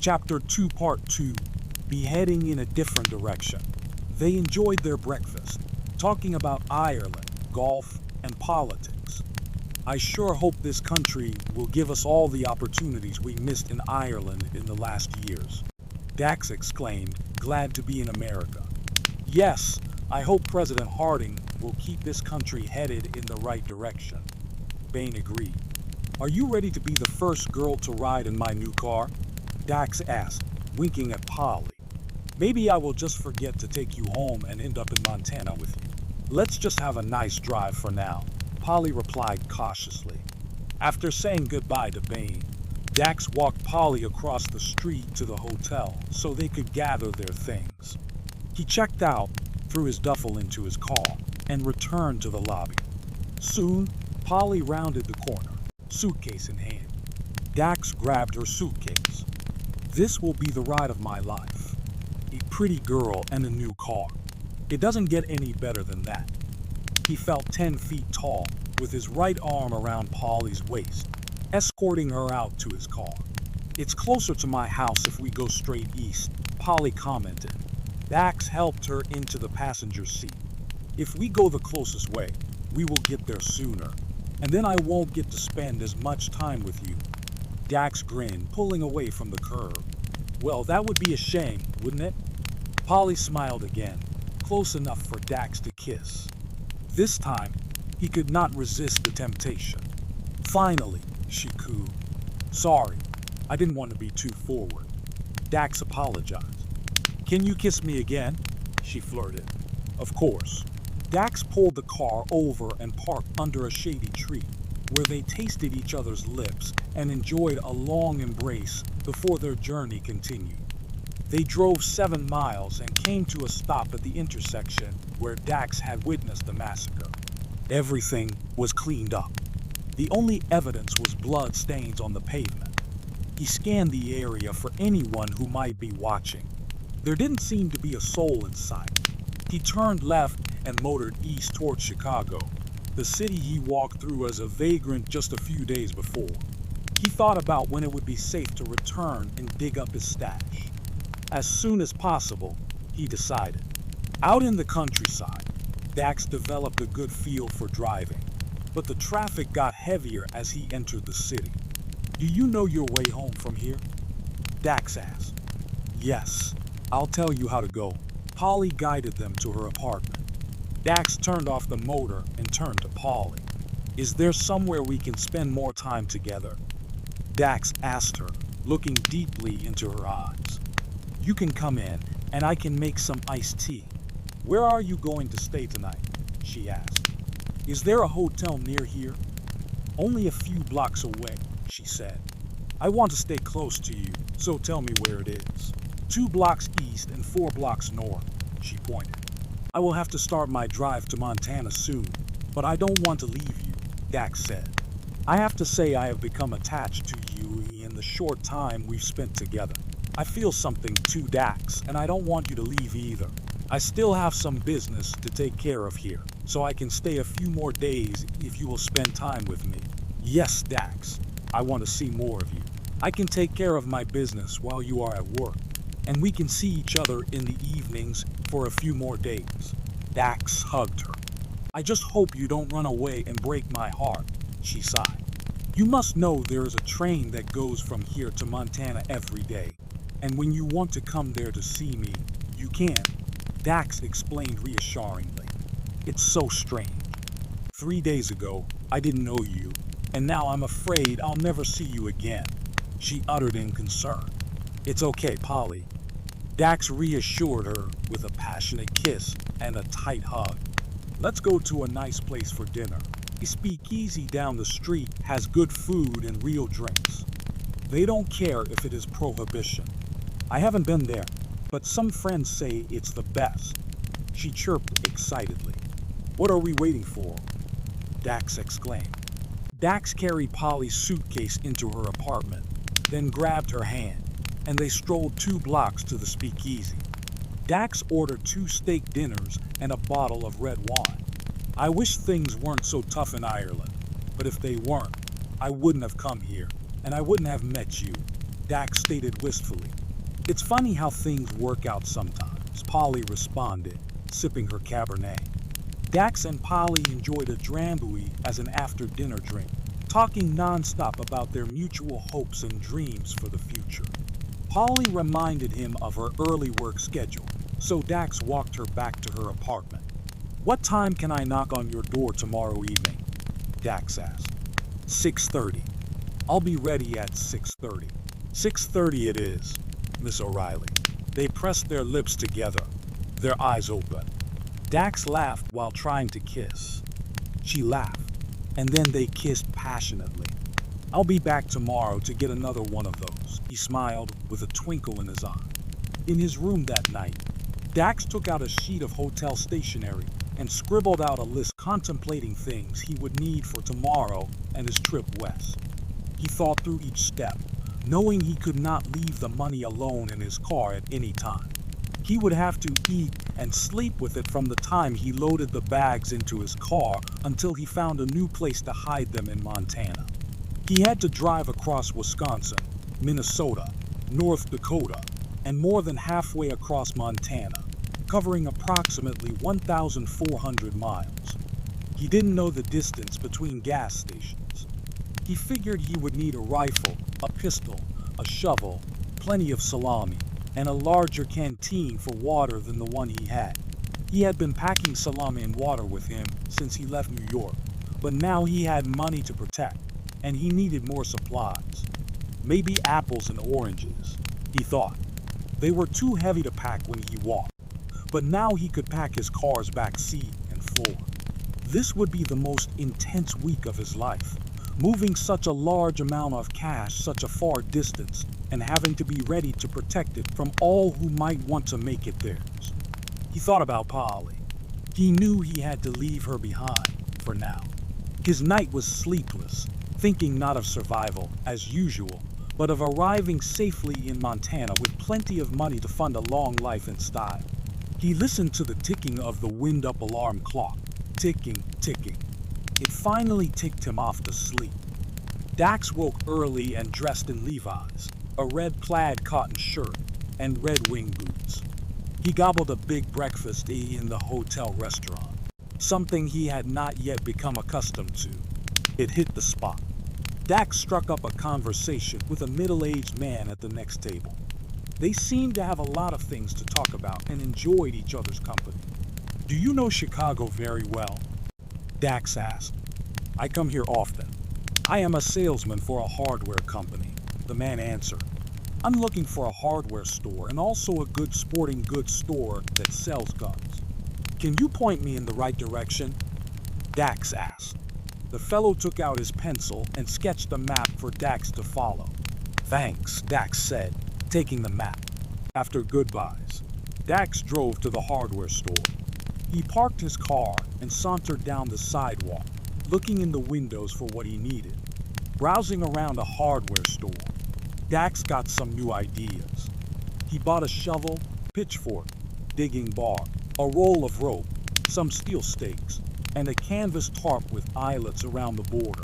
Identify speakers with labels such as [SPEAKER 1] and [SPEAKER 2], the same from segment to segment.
[SPEAKER 1] Chapter 2, Part 2, Be Heading in a Different Direction. They enjoyed their breakfast, talking about Ireland, golf, and politics. I sure hope this country will give us all the opportunities we missed in Ireland in the last years. Dax exclaimed, glad to be in America. Yes, I hope President Harding will keep this country headed in the right direction. Bain agreed. Are you ready to be the first girl to ride in my new car? Dax asked, winking at Polly. Maybe I will just forget to take you home and end up in Montana with you. Let's just have a nice drive for now, Polly replied cautiously. After saying goodbye to Bain, Dax walked Polly across the street to the hotel so they could gather their things. He checked out, threw his duffel into his car, and returned to the lobby. Soon, Polly rounded the corner, suitcase in hand. Dax grabbed her suitcase. This will be the ride of my life. A pretty girl and a new car. It doesn't get any better than that. He felt 10 feet tall, with his right arm around Polly's waist, escorting her out to his car. It's closer to my house if we go straight east, Polly commented. Dax helped her into the passenger seat. If we go the closest way, we will get there sooner, and then I won't get to spend as much time with you. Dax grinned, pulling away from the curb. Well, that would be a shame, wouldn't it? Polly smiled again, close enough for Dax to kiss. This time, he could not resist the temptation. Finally, she cooed. Sorry, I didn't want to be too forward. Dax apologized. Can you kiss me again? She flirted. Of course. Dax pulled the car over and parked under a shady tree, where they tasted each other's lips and enjoyed a long embrace before their journey continued. They drove 7 miles and came to a stop at the intersection where Dax had witnessed the massacre. Everything was cleaned up. The only evidence was blood stains on the pavement. He scanned the area for anyone who might be watching. There didn't seem to be a soul in sight. He turned left and motored east toward Chicago, the city he walked through as a vagrant just a few days before. He thought about when it would be safe to return and dig up his stash. As soon as possible, he decided. Out in the countryside, Dax developed a good feel for driving, but the traffic got heavier as he entered the city. Do you know your way home from here? Dax asked. Yes, I'll tell you how to go. Polly guided them to her apartment. Dax turned off the motor and turned to Polly. Is there somewhere we can spend more time together? Dax asked her, looking deeply into her eyes. You can come in, and I can make some iced tea. Where are you going to stay tonight? She asked. Is there a hotel near here? Only a few blocks away, she said. I want to stay close to you, so tell me where it is. 2 blocks east and 4 blocks north, she pointed. I will have to start my drive to Montana soon, but I don't want to leave you, Dax said. I have to say I have become attached to you in the short time we've spent together. I feel something too, Dax, and I don't want you to leave either. I still have some business to take care of here, so I can stay a few more days if you will spend time with me. Yes, Dax, I want to see more of you. I can take care of my business while you are at work, and we can see each other in the evenings for a few more days. Dax hugged her. I just hope you don't run away and break my heart, she sighed. You must know there is a train that goes from here to Montana every day, and when you want to come there to see me, you can, Dax explained reassuringly. It's so strange. 3 days ago, I didn't know you, and now I'm afraid I'll never see you again, she uttered in concern. It's okay, Polly. Dax reassured her with a passionate kiss and a tight hug. Let's go to a nice place for dinner. A speakeasy down the street has good food and real drinks. They don't care if it is prohibition. I haven't been there, but some friends say it's the best. She chirped excitedly. What are we waiting for? Dax exclaimed. Dax carried Polly's suitcase into her apartment, then grabbed her hand, and they strolled 2 blocks to the speakeasy. Dax ordered 2 steak dinners and a bottle of red wine. I wish things weren't so tough in Ireland, but if they weren't, I wouldn't have come here, and I wouldn't have met you. Dax stated wistfully. It's funny how things work out sometimes, Polly responded, sipping her Cabernet. Dax and Polly enjoyed a drambuie as an after-dinner drink, talking non-stop about their mutual hopes and dreams for the future. Polly reminded him of her early work schedule, so Dax walked her back to her apartment. What time can I knock on your door tomorrow evening? Dax asked. 6:30. I'll be ready at 6:30. 6:30 it is, Miss O'Reilly. They pressed their lips together, their eyes open. Dax laughed while trying to kiss. She laughed, and then they kissed passionately. I'll be back tomorrow to get another one of those, he smiled with a twinkle in his eye. In his room that night, Dax took out a sheet of hotel stationery and scribbled out a list contemplating things he would need for tomorrow and his trip west. He thought through each step, knowing he could not leave the money alone in his car at any time. He would have to eat and sleep with it from the time he loaded the bags into his car until he found a new place to hide them in Montana. He had to drive across Wisconsin, Minnesota, North Dakota, and more than halfway across Montana, covering approximately 1,400 miles. He didn't know the distance between gas stations. He figured he would need a rifle, a pistol, a shovel, plenty of salami, and a larger canteen for water than the one he had. He had been packing salami and water with him since he left New York, but now he had money to protect, and he needed more supplies. Maybe apples and oranges, he thought. They were too heavy to pack when he walked, but now he could pack his car's back seat and floor. This would be the most intense week of his life, moving such a large amount of cash such a far distance and having to be ready to protect it from all who might want to make it theirs. He thought about Polly. He knew he had to leave her behind, for now. His night was sleepless, thinking not of survival, as usual, but of arriving safely in Montana with plenty of money to fund a long life in style. He listened to the ticking of the wind-up alarm clock. Ticking, ticking. It finally ticked him off to sleep. Dax woke early and dressed in Levi's, a red plaid cotton shirt, and red wing boots. He gobbled a big breakfast in the hotel restaurant, something he had not yet become accustomed to. It hit the spot. Dax struck up a conversation with a middle-aged man at the next table. They seemed to have a lot of things to talk about and enjoyed each other's company. Do you know Chicago very well? Dax asked. I come here often. I am a salesman for a hardware company, the man answered. I'm looking for a hardware store and also a good sporting goods store that sells guns. Can you point me in the right direction? Dax asked. The fellow took out his pencil and sketched a map for Dax to follow. Thanks, Dax said, taking the map. After goodbyes, Dax drove to the hardware store. He parked his car and sauntered down the sidewalk, looking in the windows for what he needed. Browsing around a hardware store, Dax got some new ideas. He bought a shovel, pitchfork, digging bar, a roll of rope, some steel stakes, and a canvas tarp with eyelets around the border.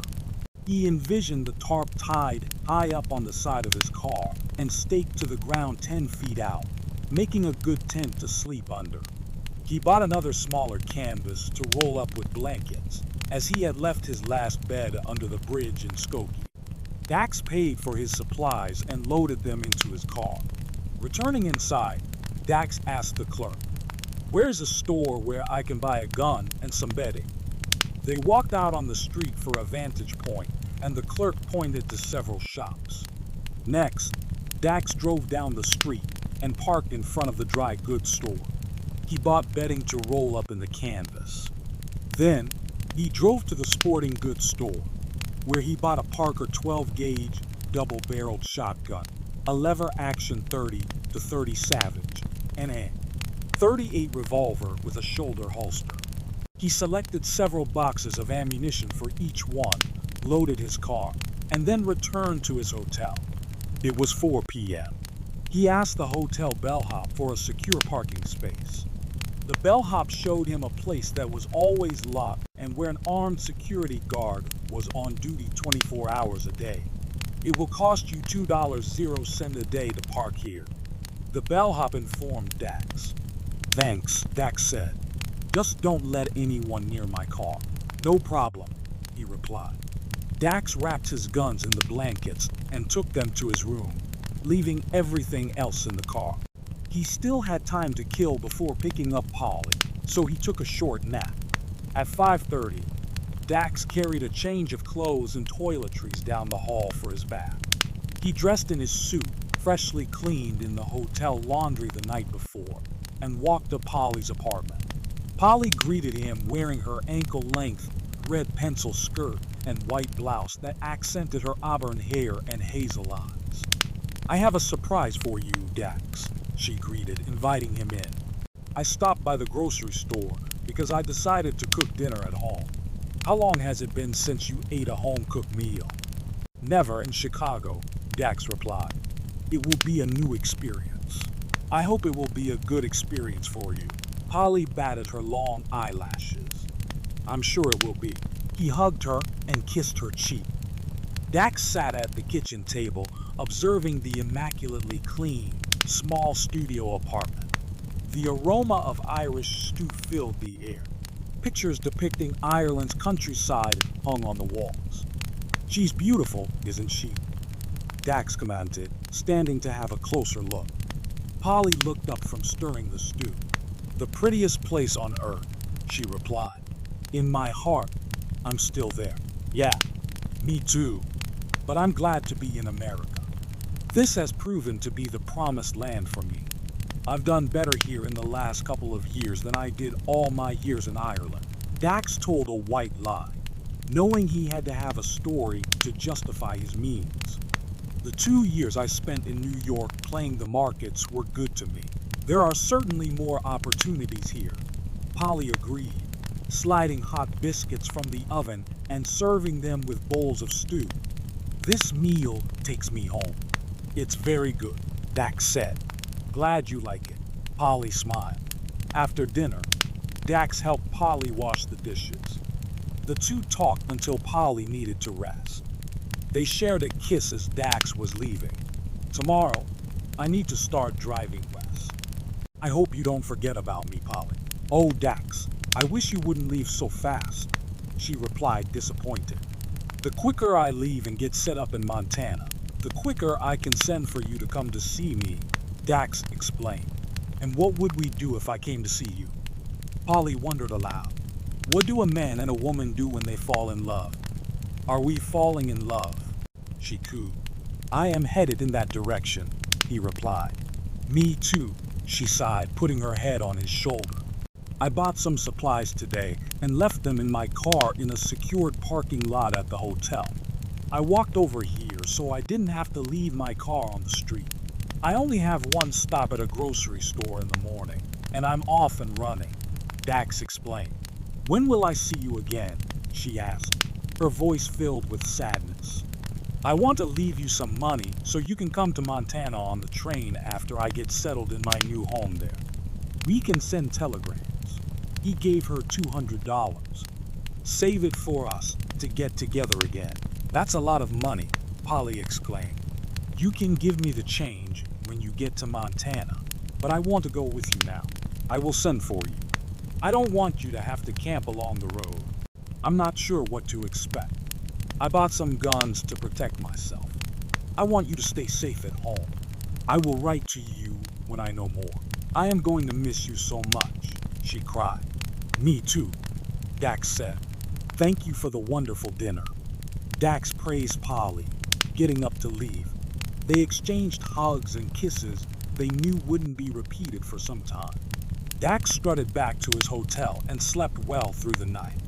[SPEAKER 1] He envisioned the tarp tied high up on the side of his car and staked to the ground 10 feet out, making a good tent to sleep under. He bought another smaller canvas to roll up with blankets, as he had left his last bed under the bridge in Skokie. Dax paid for his supplies and loaded them into his car. Returning inside, Dax asked the clerk, "Where's a store where I can buy a gun and some bedding?" They walked out on the street for a vantage point, and the clerk pointed to several shops. Next, Dax drove down the street and parked in front of the dry goods store. He bought bedding to roll up in the canvas. Then, he drove to the sporting goods store, where he bought a Parker 12-gauge double-barreled shotgun, a lever-action 30-30 Savage, and a .38 revolver with a shoulder holster. He selected several boxes of ammunition for each one, loaded his car, and then returned to his hotel. It was 4 p.m. He asked the hotel bellhop for a secure parking space. The bellhop showed him a place that was always locked and where an armed security guard was on duty 24 hours a day. It will cost you $2.00 a day to park here. The bellhop informed Dax. Thanks, Dax said. Just don't let anyone near my car. No problem, he replied. Dax wrapped his guns in the blankets and took them to his room, leaving everything else in the car. He still had time to kill before picking up Polly, so he took a short nap. At 5:30, Dax carried a change of clothes and toiletries down the hall for his bath. He dressed in his suit, freshly cleaned in the hotel laundry the night before, and walked to Polly's apartment. Polly greeted him wearing her ankle-length red pencil skirt and white blouse that accented her auburn hair and hazel eyes. I have a surprise for you, Dax, she greeted, inviting him in. I stopped by the grocery store because I decided to cook dinner at home. How long has it been since you ate a home-cooked meal? Never in Chicago, Dax replied. It will be a new experience. I hope it will be a good experience for you. Polly batted her long eyelashes. I'm sure it will be. He hugged her and kissed her cheek. Dax sat at the kitchen table, observing the immaculately clean, small studio apartment. The aroma of Irish stew filled the air. Pictures depicting Ireland's countryside hung on the walls. She's beautiful, isn't she? Dax commented, standing to have a closer look. Polly looked up from stirring the stew. The prettiest place on earth, she replied. In my heart, I'm still there. Yeah, me too. But I'm glad to be in America. This has proven to be the promised land for me. I've done better here in the last couple of years than I did all my years in Ireland. Dax told a white lie, knowing he had to have a story to justify his means. The 2 years I spent in New York playing the markets were good to me. There are certainly more opportunities here, Polly agreed, sliding hot biscuits from the oven and serving them with bowls of stew. This meal takes me home. It's very good, Dax said. Glad you like it, Polly smiled. After dinner, Dax helped Polly wash the dishes. The two talked until Polly needed to rest. They shared a kiss as Dax was leaving. Tomorrow, I need to start driving west. I hope you don't forget about me, Polly. Oh, Dax, I wish you wouldn't leave so fast, she replied, disappointed. The quicker I leave and get set up in Montana, the quicker I can send for you to come to see me, Dax explained. And what would we do if I came to see you? Polly wondered aloud. What do a man and a woman do when they fall in love? Are we falling in love? She cooed. I am headed in that direction, he replied. Me too, she sighed, putting her head on his shoulder. I bought some supplies today and left them in my car in a secured parking lot at the hotel. I walked over here so I didn't have to leave my car on the street. I only have one stop at a grocery store in the morning, and I'm off and running, Dax explained. When will I see you again? She asked, her voice filled with sadness. I want to leave you some money so you can come to Montana on the train after I get settled in my new home there. We can send telegrams. He gave her $200. Save it for us to get together again. That's a lot of money, Polly exclaimed. You can give me the change when you get to Montana, but I want to go with you now. I will send for you. I don't want you to have to camp along the road. I'm not sure what to expect. I bought some guns to protect myself. I want you to stay safe at home. I will write to you when I know more. I am going to miss you so much, she cried. Me too, Dax said. Thank you for the wonderful dinner. Dax praised Polly, getting up to leave. They exchanged hugs and kisses they knew wouldn't be repeated for some time. Dax strutted back to his hotel and slept well through the night.